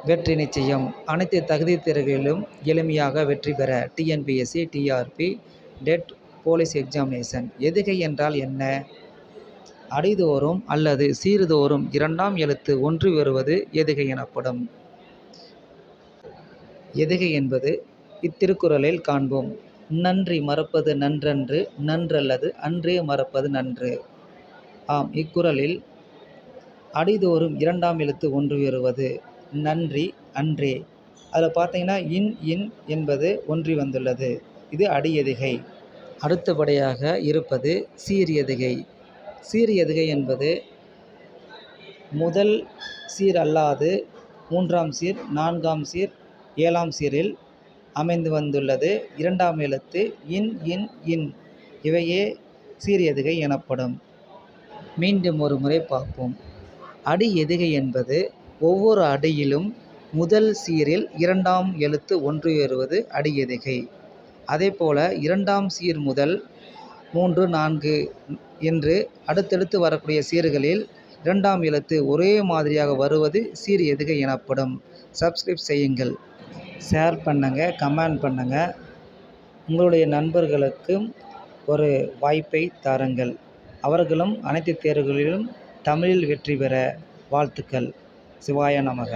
வெற்றி நிச்சயம். அனைத்து தகுதி தேர்வுகளிலும் எளிமையாக வெற்றி பெற TNPSC, TRB, TET, police examination. எதுகை என்றால் என்ன? அடிதோறும் அல்லது சீர்தோறும் இரண்டாம் எழுத்து ஒன்று வருவது எதுகை எனப்படும். எதுகை என்பது இத்திருக்குறளில் காண்போம். நன்றி மறப்பது நன்றன்று, நன்றல்லது அன்றே மறப்பது நன்று. ஆம், இக்குறளில் அடிதோறும் இரண்டாம் எழுத்து ஒன்று வருவது நன்றி, அன்றே. அதில் பார்த்தீங்கன்னா இன் என்பது ஒன்றி வந்துள்ளது. இது அடி எதுகை. அடுத்தபடியாக இருப்பது சீர் எதுகை. சீர் எதுகை என்பது முதல் சீர் அல்லாது மூன்றாம் சீர், நான்காம் சீர், ஏழாம் சீரில் அமைந்து வந்துள்ளது. இரண்டாம் எழுத்து இன் இவையே சீர் எதுகை எனப்படும். மீண்டும் ஒரு முறை பார்ப்போம். அடி எதுகை என்பது ஒவ்வொரு அடியிலும் முதல் சீரில் இரண்டாம் எழுத்து ஒன்று வருவது அடி எதுகை. அதே போல இரண்டாம் சீர் முதல் 3, 4 என்று அடுத்தடுத்து வரக்கூடிய சீர்களில் இரண்டாம் எழுத்து ஒரே மாதிரியாக வருவது சீர் எதுகை எனப்படும். சப்ஸ்கிரைப் செய்யுங்கள், ஷேர் பண்ணுங்கள், கமெண்ட் பண்ணுங்கள். உங்களுடைய நண்பர்களுக்கும் ஒரு வாய்ப்பை தாருங்கள். அவர்களும் அனைத்து தேர்வுகளிலும் தமிழில் வெற்றி பெற வாழ்த்துக்கள். சிவாய நமக.